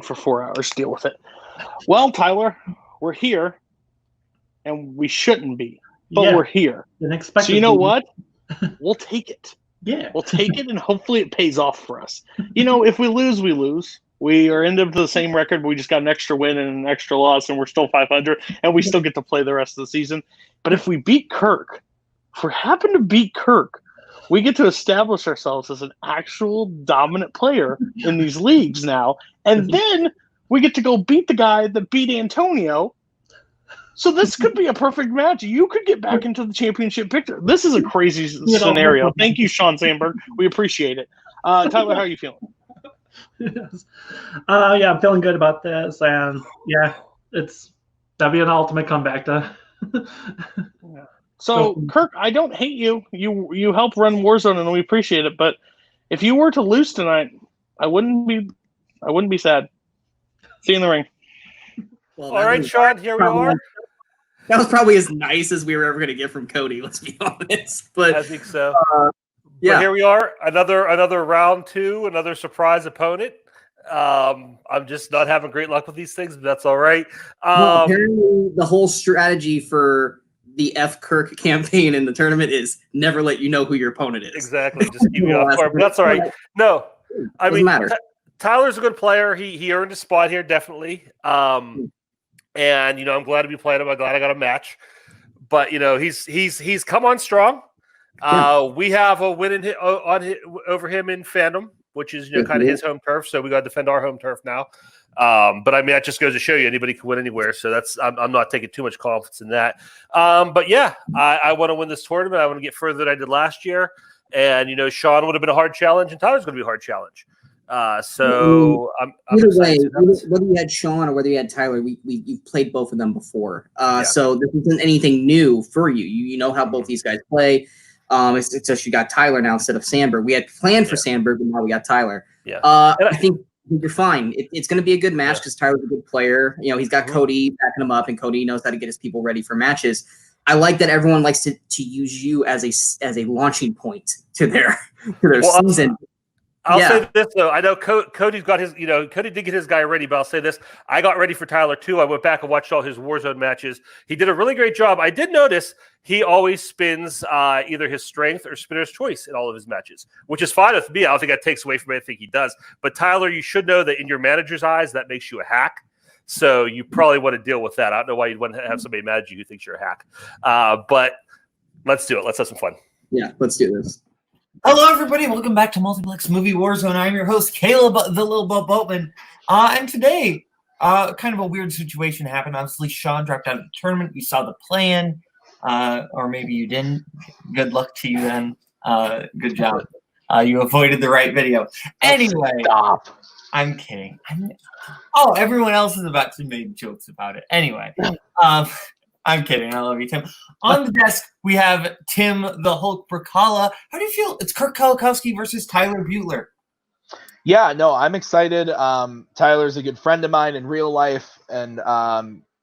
for 4 hours. Deal with it. Well, Tyler, we're here, and we shouldn't be, but we're here. So you know what? We'll take it. Yeah. We'll take it, and hopefully it pays off for us. If we lose, we lose. We are into the same record, but we just got an extra win and an extra loss, and we're still 500, and we still get to play the rest of the season. But if we beat Kirk, if we happen to beat Kirk, we get to establish ourselves as an actual dominant player in these leagues now, and then we get to go beat the guy that beat Antonio. So this could be a perfect match. You could get back into the championship picture. This is a crazy scenario. Thank you, Sean Sandberg. We appreciate it. Tyler, how are you feeling? Yes. I'm feeling good about this, and that'd be an ultimate comeback to. So, Kirk, I don't hate you. You help run Warzone, and we appreciate it. But if you were to lose tonight, I wouldn't be sad. See you in the ring. Well, all right, Sean, here we are. That was probably as nice as we were ever going to get from Cody. Let's be honest. But I think so. But here we are, another round 2, another surprise opponent. I'm just not having great luck with these things, but that's all right. Apparently, the whole strategy for the F Kirk campaign in the tournament is never let you know who your opponent is. Exactly, just keep you off guard. But that's all right. No, I mean, Tyler's a good player. He earned a spot here, definitely. And I'm glad to be playing him. I'm glad I got a match. But he's come on strong. We have a win over him in Fandom, which is kind of his home turf. So we got to defend our home turf now. But I mean, that just goes to show you anybody can win anywhere. So I'm not taking too much confidence in that. But yeah, I want to win this tournament. I want to get further than I did last year. And Sean would have been a hard challenge, and Tyler's going to be a hard challenge. So I'm either way, whether you had Sean or whether you had Tyler, you've played both of them before. So this isn't anything new for you. You know how both these guys play. It's just you got Tyler now instead of Sandberg. We had planned for Sandberg, but now we got Tyler. Yeah. I think you're fine. It's going to be a good match because Tyler's a good player. He's got Cody backing him up, and Cody knows how to get his people ready for matches. I like that everyone likes to use you as a launching point to their season. I'll say this though. I know Cody's got his. Cody did get his guy ready, but I'll say this: I got ready for Tyler too. I went back and watched all his Warzone matches. He did a really great job. I did notice he always spins either his strength or spinner's choice in all of his matches, which is fine with me. I don't think that takes away from anything he does. But Tyler, you should know that in your manager's eyes, that makes you a hack. So you probably want to deal with that. I don't know why you'd want to have somebody mad at you who thinks you're a hack. But let's do it. Let's have some fun. Yeah, let's do this. Hello, everybody. Welcome back to Multiplex Movie Warzone. I'm your host, Kaleb, the Little Boatman. And today, kind of a weird situation happened. Obviously, Sean dropped out of the tournament. We saw the plan, or maybe you didn't. Good luck to you then. Good job. You avoided the right video. Anyway, Stop. I'm kidding. Everyone else is about to make jokes about it. Anyway, I'm kidding. I love you, Tim. On the desk, we have Tim the Hulk Brzakala. How do you feel? It's Kirk Kowalkowski versus Tyler Buetler. Yeah, no, I'm excited. Tyler's a good friend of mine in real life, and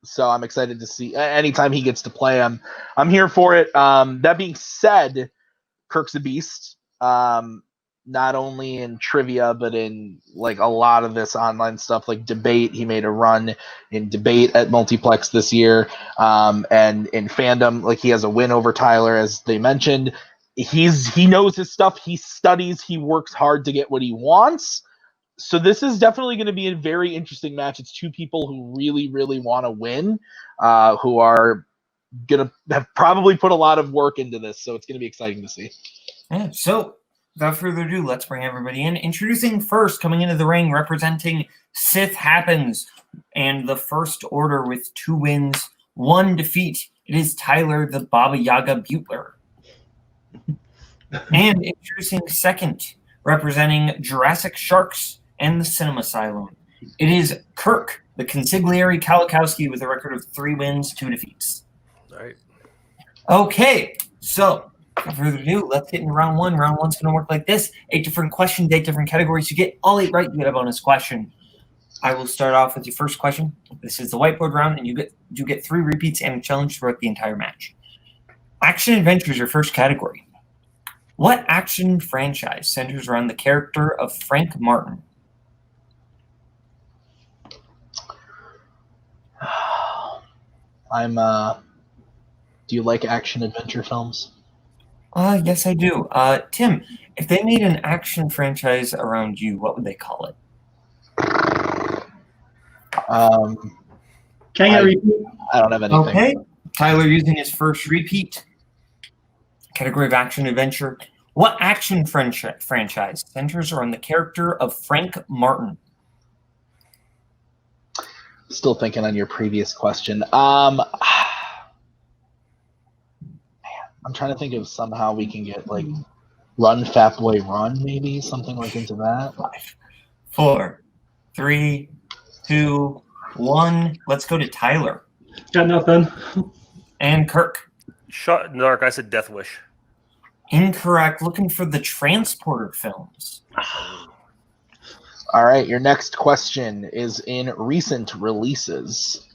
so I'm excited to see anytime he gets to play. I'm here for it. That being said, Kirk's a beast. Not only in trivia, but in like a lot of this online stuff, like debate. He made a run in debate at Multiplex this year, and in Fandom, like he has a win over Tyler, as they mentioned. He knows his stuff. He studies. He works hard to get what he wants. So this is definitely going to be a very interesting match. It's two people who really, really want to win, who are going to have probably put a lot of work into this. So it's going to be exciting to see. Yeah, so without further ado, let's bring everybody in. Introducing first, coming into the ring, representing Sith Happens and the First Order with 2 wins, 1 defeat. It is Tyler the Baba Yaga Buetler. And introducing second, representing Jurassic Sharks and the Cinema Asylum. It is Kirk, the Consigliere Kowalkowski, with a record of 3 wins, 2 defeats. All right. Okay, so without further ado, let's get into round 1. Round 1's going to work like this. 8 different questions, 8 different categories. You get all 8 right, you get a bonus question. I will start off with your first question. This is the whiteboard round, and you get 3 repeats and a challenge throughout the entire match. Action Adventure is your first category. What action franchise centers around the character of Frank Martin? I'm. Do you like action adventure films? Yes, I do. Tim, if they made an action franchise around you, what would they call it? Can you repeat? I don't have anything. Okay. Tyler using his first repeat. Category of action adventure. What action franchise centers around the character of Frank Martin? Still thinking on your previous question. I'm trying to think of somehow we can get like Run Fat Boy Run, maybe something like into that. 5, 4, 3, 2, 1. Let's go to Tyler. Got nothing. And Kirk. Shot in the dark. I said Death Wish. Incorrect. Looking for the Transporter films. All right, your next question is in recent releases.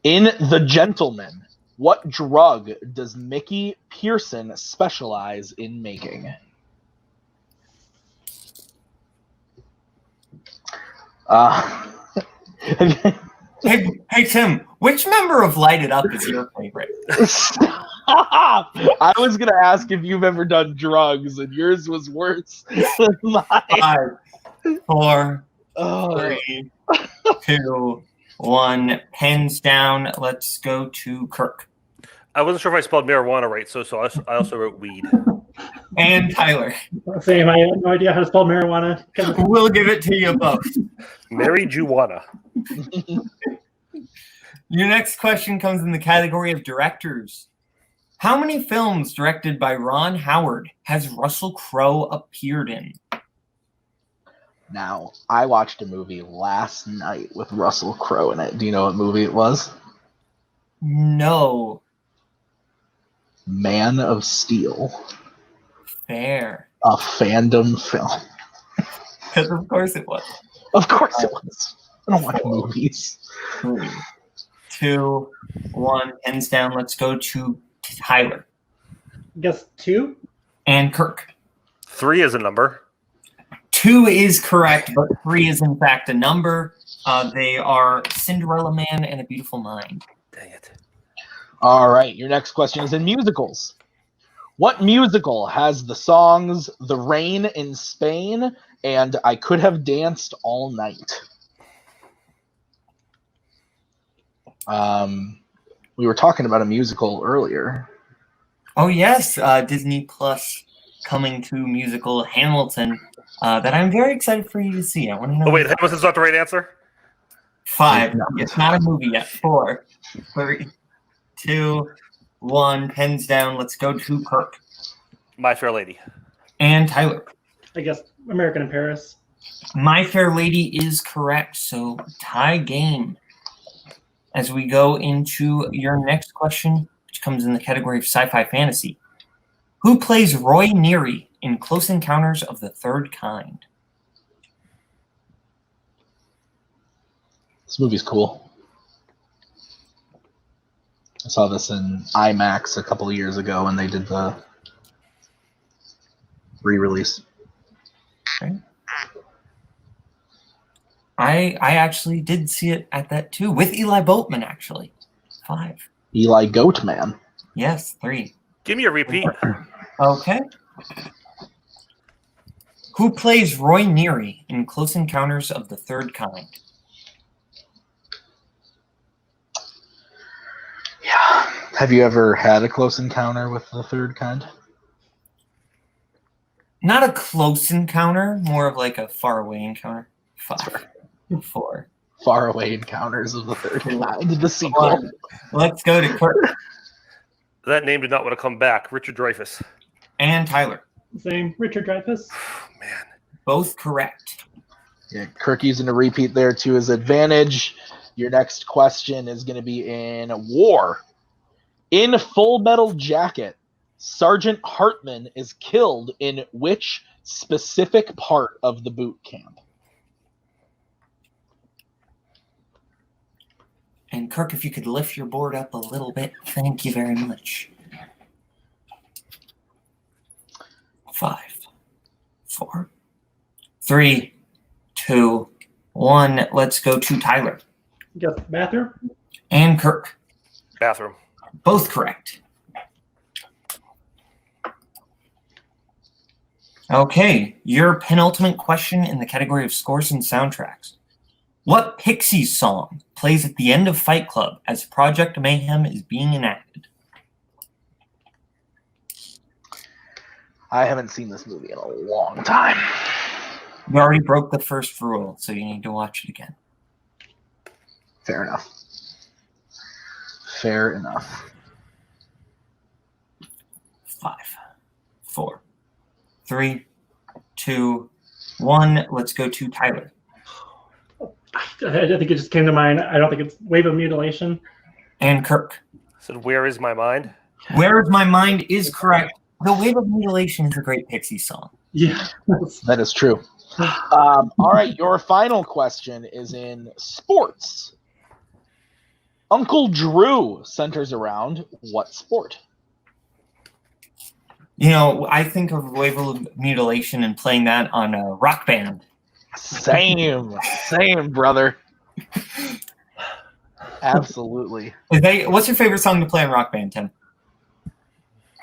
In The Gentleman, what drug does Mickey Pearson specialize in making? Hey, Tim, which member of Light It Up is your favorite? I was going to ask if you've ever done drugs, and yours was worse than mine. 5, 4, 3, 2, 1. Pens down. Let's go to Kirk. I wasn't sure if I spelled marijuana right, so I also wrote weed. And Tyler. Same. I have no idea how to spell marijuana. We'll give it to you both. Mary Juana. Your next question comes in the category of directors. How many films directed by Ron Howard has Russell Crowe appeared in? Now, I watched a movie last night with Russell Crowe in it. Do you know what movie it was? No. Man of Steel. Fair. A Fandom film. Because of course it was. Of course it was. I don't watch movies. 3, 2, 1. Pens down. Let's go to Tyler. Guess 2. And Kirk. 3 is a number. 2 is correct, but 3 is in fact a number. They are Cinderella Man and A Beautiful Mind. Dang it. All right, your next question is in musicals. What musical has the songs The Rain in Spain and I Could Have Danced All Night? We were talking about a musical earlier. Oh, yes. Disney Plus coming to musical Hamilton that I'm very excited for you to see. I want to know. Oh, wait, Hamilton's not the right answer? 5. It's not a movie yet. 4, 3, 2, 1. Pens down. Let's go to Kirk. My Fair Lady. And Tyler. I guess American in Paris. My Fair Lady is correct. So tie game. As we go into your next question, which comes in the category of sci-fi fantasy. Who plays Roy Neary in Close Encounters of the Third Kind? This movie's cool. I saw this in IMAX a couple of years ago when they did the re-release. Okay. I actually did see it at that too, with Eli Boatman, actually. 5. Eli Goatman. Yes, 3. Give me a repeat. Okay. Who plays Roy Neary in Close Encounters of the Third Kind? Yeah. Have you ever had a close encounter with the third kind? Not a close encounter, more of like a faraway encounter. 5, 4. Faraway Encounters of the Third Kind, the sequel. Let's go to Kirk. That name did not want to come back. Richard Dreyfuss. And Tyler. Same. Richard Dreyfuss. Man. Both correct. Yeah, Kirk using a repeat there to his advantage. Your next question is going to be in War. In Full Metal Jacket, Sergeant Hartman is killed in which specific part of the boot camp? And Kirk, if you could lift your board up a little bit, thank you very much. 5, 4, 3, 2, 1. Let's go to Tyler. Guess bathroom. And Kirk. Bathroom. Both correct. Okay, your penultimate question in the category of scores and soundtracks. What Pixies song plays at the end of Fight Club as Project Mayhem is being enacted? I haven't seen this movie in a long time. You already broke the first rule, so you need to watch it again. Fair enough. Fair enough. 5, 4, 3, 2, 1. Let's go to Tyler. I think it just came to mind. I don't think it's Wave of Mutilation. And Kirk. I said, Where Is My Mind? Where Is My Mind is correct. The Wave of Mutilation is a great Pixie song. Yeah. That is true. All right, your final question is in sports. Uncle Drew centers around what sport? You know, I think of Wave of Mutilation and playing that on a Rock Band. Same, brother. Absolutely. What's your favorite song to play on Rock Band, Tim?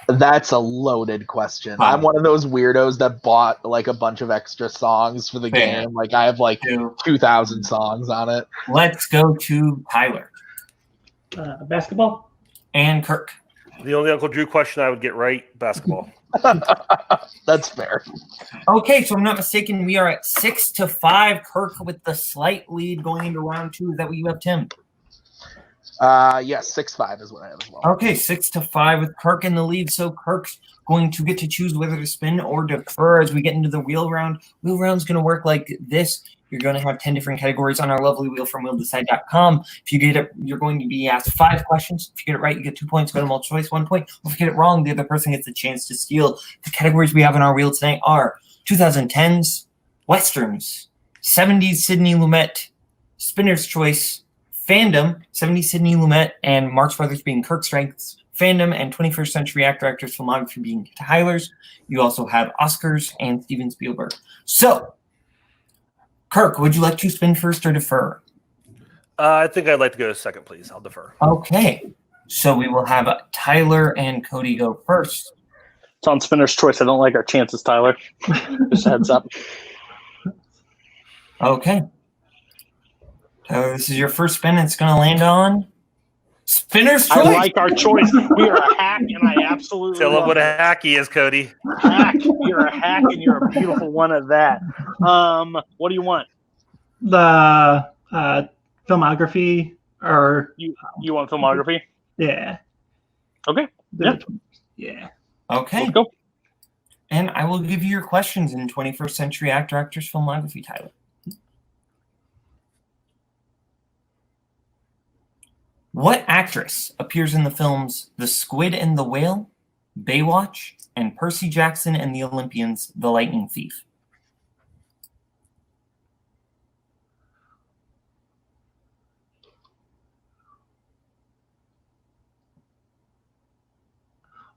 That's a loaded question. Wow. I'm one of those weirdos that bought like a bunch of extra songs for the Fair. game. Like I have like 2,000 songs on it. Let's go to Tyler. Basketball. And Kirk. The only Uncle Drew question I would get right, basketball. That's fair. Okay, so I'm not mistaken. We are at 6-5. Kirk with the slight lead going into round 2. Is that what you have, Tim? Yes, 6-5 is what I have as well. Okay, 6-5 with Kirk in the lead. So Kirk's going to get to choose whether to spin or defer as we get into the wheel round. Wheel round's going to work like this. You're going to have 10 different categories on our lovely wheel from wheeldecide.com. If you get it, you're going to be asked 5 questions. If you get it right, you get 2 points. Go to multiple choice, 1 point. If you get it wrong, the other person gets the chance to steal. The categories we have on our wheel tonight are 2010s, Westerns, 70s Sidney Lumet, Spinner's Choice, Fandom, 70s Sidney Lumet, and Marx Brothers being Kirk's strengths, Fandom, and 21st Century Actor Actors Filmography being Tyler's. You also have Oscars and Steven Spielberg. So, Kirk, would you like to spin first or defer? I think I'd like to go second, please. I'll defer. Okay. So we will have Tyler and Cody go first. It's on Spinner's Choice. I don't like our chances, Tyler. Just a heads up. Okay. So this is your first spin. It's going to land on Spinner's Choice. I like our choice. We are a hack, and I absolutely Tell him love what a it. hack he is, Cody. Hack. You're a hack, and you're a beautiful one at that. What do you want? The filmography, or You want filmography? yeah, Okay. Yeah. yeah. Okay. Let's go. And I will give you your questions in 21st Century Actor Actors Filmography, Tyler. What actress appears in the films The Squid and the Whale, Baywatch, and Percy Jackson and the Olympians, The Lightning Thief?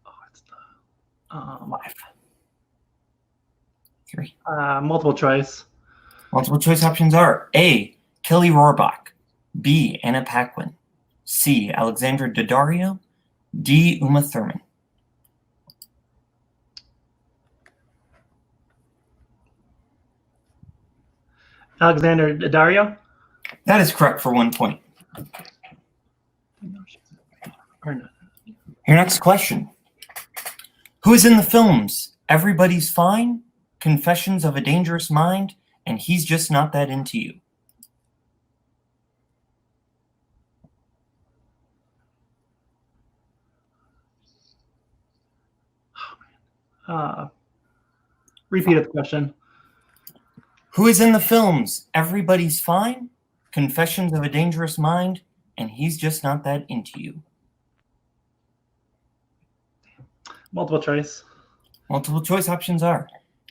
Oh, it's the 5, 3. multiple choice. Multiple choice options are A. Kelly Rohrbach, B. Anna Paquin, C. Alexandra Daddario, D. Uma Thurman. Alexander Daddario. That is correct for 1 point. Or no. Your next question. Who is in the films Everybody's Fine, Confessions of a Dangerous Mind, and He's Just Not That Into You? Repeat of the question. Who is in the films Everybody's Fine, Confessions of a Dangerous Mind, and He's Just Not That Into You? Multiple choice. Multiple choice options are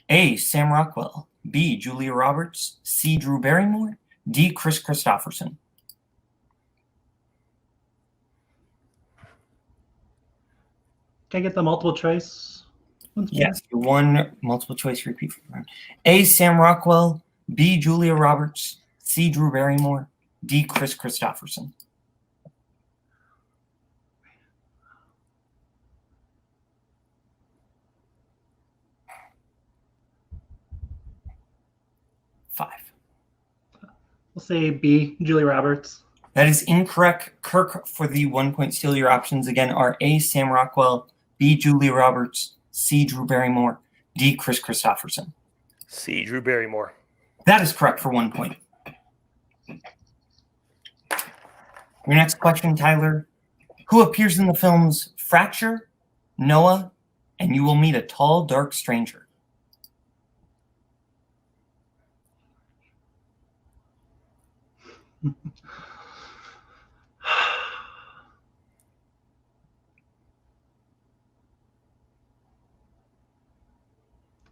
A. Sam Rockwell, B. Julia Roberts, C. Drew Barrymore, D. Chris Christopherson. Can I get the multiple choice? Yes, one multiple choice repeat. A. Sam Rockwell, B. Julia Roberts, C. Drew Barrymore, D. Chris Christopherson. We'll say B, Julie Roberts. That is incorrect. Kirk, for the 1 point steal, your options again are A, Sam Rockwell, B, Julie Roberts, C, Drew Barrymore, D, Chris Christopherson. C, Drew Barrymore. That is correct for 1 point. Your next question, Tyler. Who appears in the films Fracture, Noah, and You Will Meet a Tall, Dark Stranger?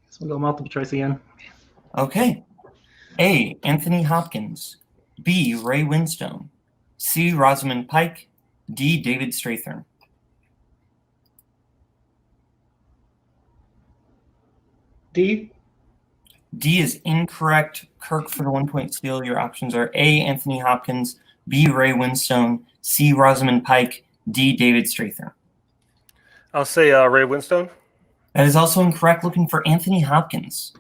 So we'll go multiple choice again. Okay. A, Anthony Hopkins. B, Ray Winstone. C, Rosamund Pike. D, David Strathairn. D. D is incorrect. Kirk, for the 1 point steal, your options are A, Anthony Hopkins, B, Ray Winstone, C, Rosamund Pike, D, David Strathairn. I'll say Ray Winstone. That is also incorrect. Looking for Anthony Hopkins.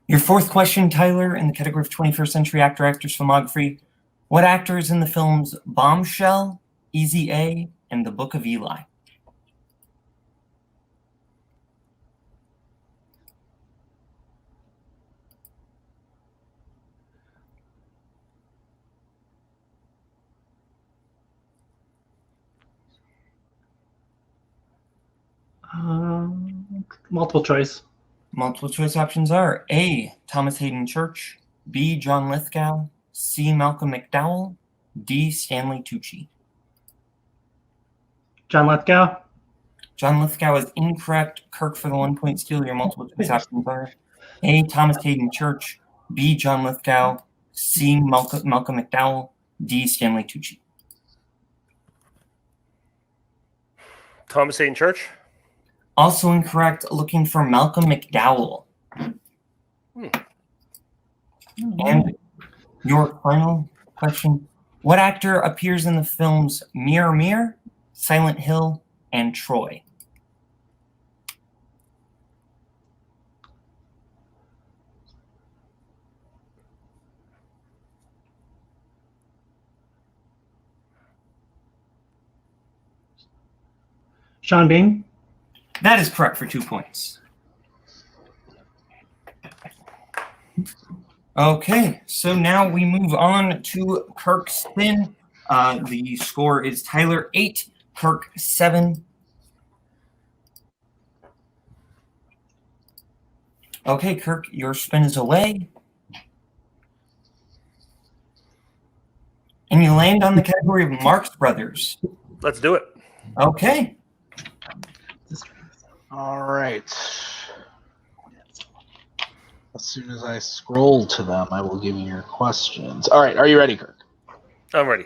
Your fourth question, Tyler, in the category of 21st century actor/actress filmography. What actor is in the films Bombshell, Easy A, and The Book of Eli? Multiple choice. Multiple choice options are A, Thomas Hayden Church, B, John Lithgow, C, Malcolm McDowell, D, Stanley Tucci. John Lithgow. John Lithgow is incorrect. Kirk, for the 1 point steal, your multiple choice options are A, Thomas Hayden Church, B, John Lithgow, C, Malcolm McDowell, D, Stanley Tucci. Thomas Hayden Church. Also incorrect. Looking for Malcolm McDowell. And your final question. What actor appears in the films Mirror Mirror, Silent Hill, and Troy? Sean Bean. That is correct for 2 points. Okay, so now we move on to Kirk's spin. The score is Tyler 8, Kirk 7. Okay, Kirk, your spin is away. And you land on the category of Marx Brothers. Let's do it. Okay. All right. As soon as I scroll to them, I will give you your questions. All right, are you ready, Kirk? I'm ready.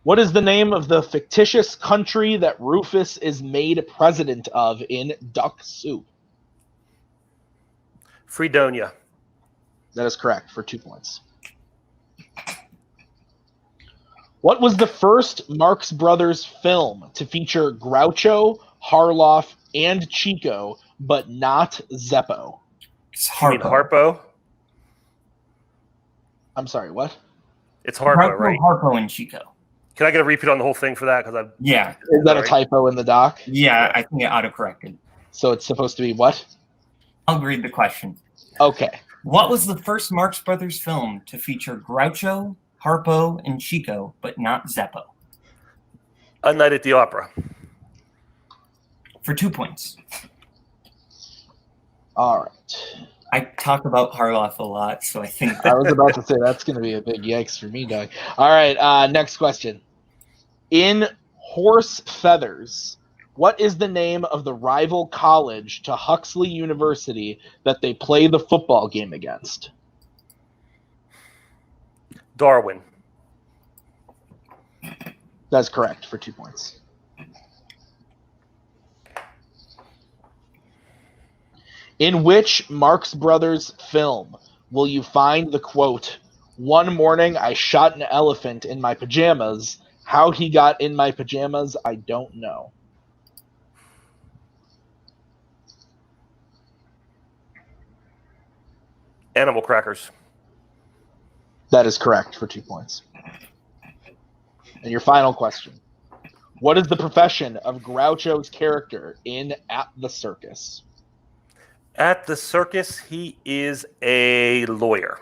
What is the name of the fictitious country that Rufus is made president of in Duck Soup? Fredonia. That is correct for 2 points. What was the first Marx Brothers film to feature Groucho, Harloff, and Chico, but not Zeppo? It's You mean Harpo? I'm sorry, what? It's Harpo, right? Harpo and Chico. Can I get a repeat on the whole thing for that? Because Yeah. Is that a Sorry. typo in the doc? Yeah, I think it autocorrected. So it's supposed to be what? I'll read the question. Okay. What was the first Marx Brothers film to feature Groucho, Harpo, and Chico, but not Zeppo? A Night at the Opera. For 2 points. All right. I talk about Harloff a lot, so I think I was about to say that's going to be a big yikes for me, Doug. All right, next question. In Horse Feathers, what is the name of the rival college to Huxley University that they play the football game against? Darwin. That's correct for 2 points. In which Marx Brothers film will you find the quote, "One morning I shot an elephant in my pajamas. How he got in my pajamas, I don't know"? Animal crackers. That is correct for 2 points. And your final question. What is the profession of Groucho's character in At the Circus? At the circus, he is a lawyer.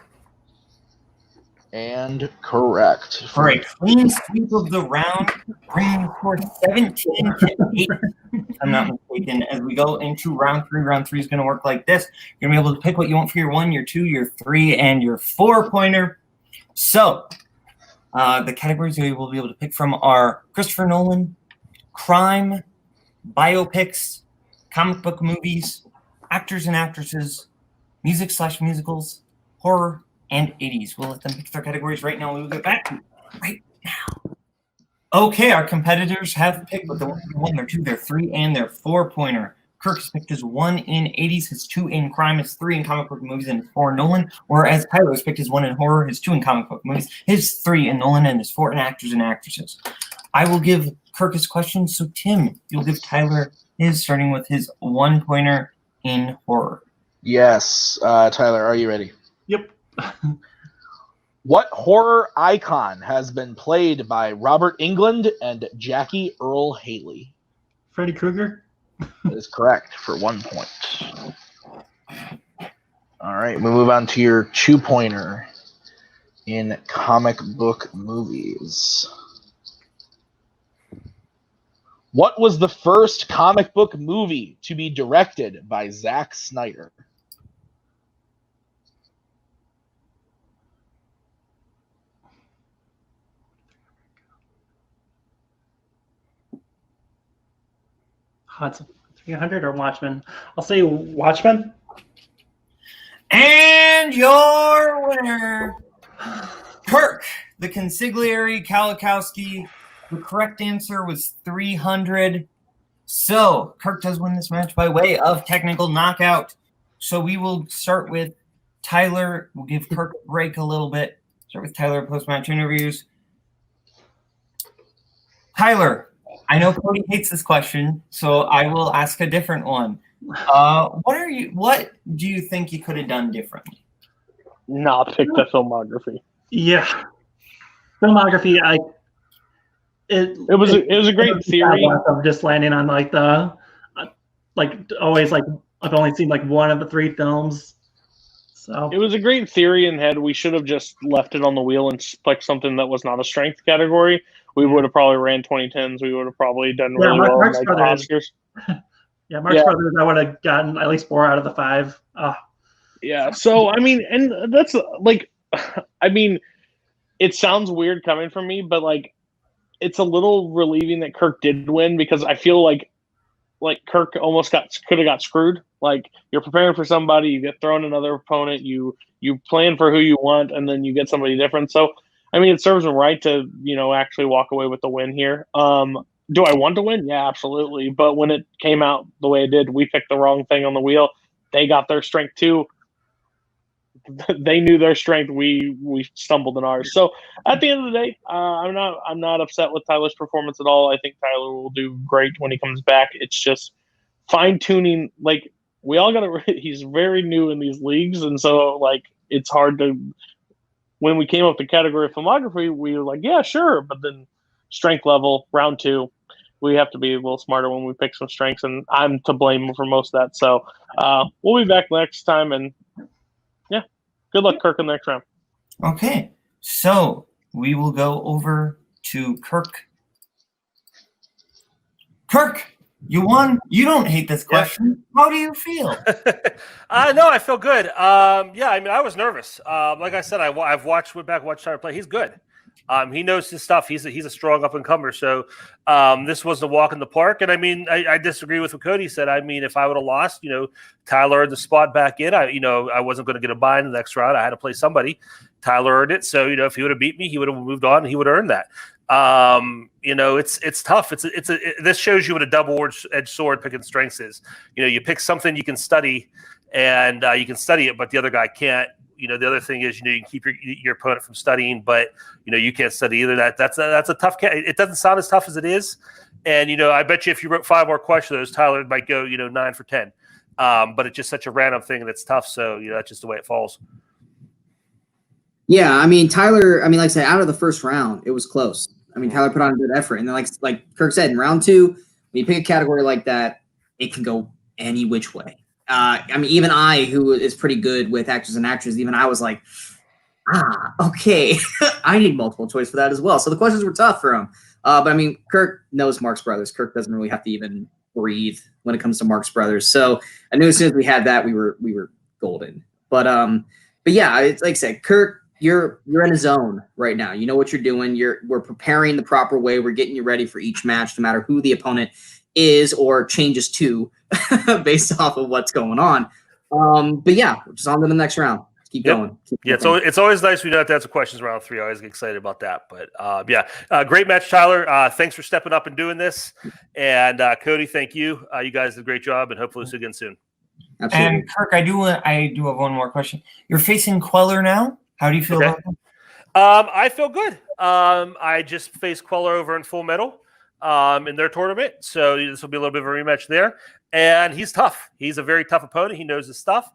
And correct. For a clean sweep of the round, bringing the score 17 to 8. If I'm not mistaken. As we go into round 3, round 3 is going to work like this. You're going to be able to pick what you want for your 1, your 2, your 3, and your 4-pointer. So the categories you will be able to pick from are Christopher Nolan, crime, biopics, comic book movies, actors and actresses, music/musicals, horror, and 80s. We'll let them pick their categories right now. We'll get back to it right now. Okay, our competitors have picked with their 1, their 2, their 3, and their 4-pointer. Kirk has picked his 1 in 80s, his 2 in crime, his 3 in comic book movies, and his 4 in Nolan. Whereas Tyler has picked his 1 in horror, his 2 in comic book movies, his 3 in Nolan, and his 4 in actors and actresses. I will give Kirk his questions. So Tim, you'll give Tyler his, starting with his 1-pointer in horror. Yes. Tyler, are you ready? Yep. What horror icon has been played by Robert Englund and Jackie Earle Haley? Freddy Krueger. That is correct for 1 point. All right, we move on to your 2-pointer in comic book movies. What was the first comic book movie to be directed by Zack Snyder? Hudson 300 or Watchmen? I'll say Watchmen. And your winner, Kirk, the consigliere Kowalkowski. The correct answer was 300. So Kirk does win this match by way of technical knockout. So we will start with Tyler. We'll give Kirk a break a little bit. Start with Tyler post-match interviews. Tyler, I know Cody hates this question, so I will ask a different one. What do you think you could have done differently? Not pick the filmography. Yeah, filmography. It was a great theory of just landing on like the always like I've only seen like one of the 3 films. So it was a great theory in head. We should have just left it on the wheel and picked something that was not a strength category. We would have probably ran 2010s. We would have probably done really well in like Oscars. Yeah, Marx Brothers, I would have gotten at least 4 out of the 5. Yeah, so I mean, and that's like, I mean, it sounds weird coming from me, but like, it's a little relieving that Kirk did win because I feel like Kirk almost could have got screwed. Like you're preparing for somebody, you get thrown another opponent, you plan for who you want, and then you get somebody different. So I mean, it serves him right to actually walk away with the win here. Do I want to win? Yeah, absolutely. But when it came out the way it did, we picked the wrong thing on the wheel. They got their strength too. They knew their strength. We stumbled in ours. So at the end of the day, I'm not upset with Tyler's performance at all. I think Tyler will do great when he comes back. It's just fine tuning. Like we all got to. He's very new in these leagues, and so like it's hard to. When we came up with the category of filmography, we were like, yeah, sure, but then strength level round 2. We have to be a little smarter when we pick some strengths, and I'm to blame for most of that. So we'll be back next time, and yeah, good luck, Kirk, in the next round. Okay, so we will go over to Kirk. Kirk, you won. You don't hate this question. Yeah. How do you feel? No, I feel good. Yeah, I mean, I was nervous. Like I said, I've watched Tyler play. He's good. He knows his stuff. He's a strong up-and-comer. So this was a walk in the park. And, I mean, I disagree with what Cody said. I mean, if I would have lost, Tyler earned the spot back in. I wasn't going to get a bye in the next round. I had to play somebody. Tyler earned it. So, if he would have beat me, he would have moved on and he would earn that. It's tough. This shows you what a double-edged sword picking strengths is. You pick something you can study and you can study it, but the other guy can't. The other thing is, you can keep your opponent from studying, but you can't study either. That's a tough. It doesn't sound as tough as it is, and I bet you if you wrote 5 more questions, Tyler might go 9 for 10. But it's just such a random thing and it's tough. So that's just the way it falls. Yeah, I mean, Tyler, like I said, out of the first round, it was close. I mean, Tyler put on a good effort. And then like Kirk said, in round 2, when you pick a category like that, it can go any which way. I mean, even I, who is pretty good with actors and actresses, even I was like, okay, I need multiple choice for that as well. So the questions were tough for him. But I mean, Kirk knows Marx Brothers. Kirk doesn't really have to even breathe when it comes to Marx Brothers. So I knew as soon as we had that, we were golden. But yeah, it's like I said, Kirk, you're in a zone right now. You know what you're doing. We're preparing the proper way. We're getting you ready for each match, no matter who the opponent is or changes to based off of what's going on. But yeah, we're just on to the next round. Keep going. It's always nice we don't have to answer questions round 3. I always get excited about that. But great match, Tyler. Thanks for stepping up and doing this. And Cody, thank you. You guys did a great job, and hopefully we'll see you again soon. Absolutely. And Kirk, I do have one more question. You're facing Queller now. How do you feel about that? I feel good. I just faced Queller over in Full Metal in their tournament, so this will be a little bit of a rematch there. And he's tough. He's a very tough opponent. He knows his stuff.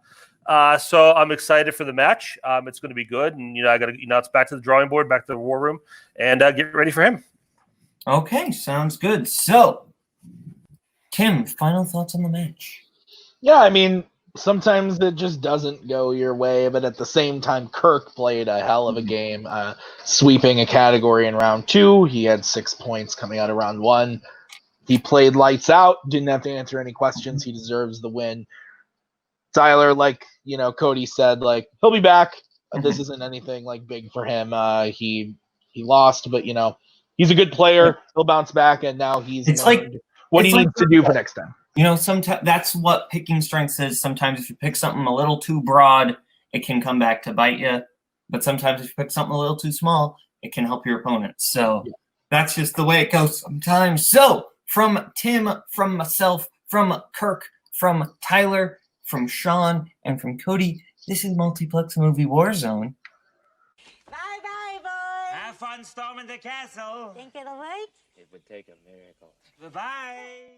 So I'm excited for the match. It's going to be good, and I got to it's back to the drawing board, back to the war room, and get ready for him. Okay, sounds good. So, Tim, final thoughts on the match? Yeah, I mean, sometimes it just doesn't go your way, but at the same time, Kirk played a hell of a game, sweeping a category in round 2. He had 6 points coming out of round 1. He played lights out, didn't have to answer any questions. He deserves the win. Tyler, like, Cody said, like, he'll be back. This isn't anything like big for him. He lost, but he's a good player. He'll bounce back, and now he's what he needs to do for next time. Sometimes that's what picking strengths is. Sometimes if you pick something a little too broad, it can come back to bite you. But sometimes if you pick something a little too small, it can help your opponent. So that's just the way it goes sometimes. So from Tim, from myself, from Kirk, from Tyler, from Sean, and from Cody, this is Multiplex Movie Warzone. Bye-bye, boys. Have fun storming the castle. Think it'll work? It would take a miracle. Goodbye.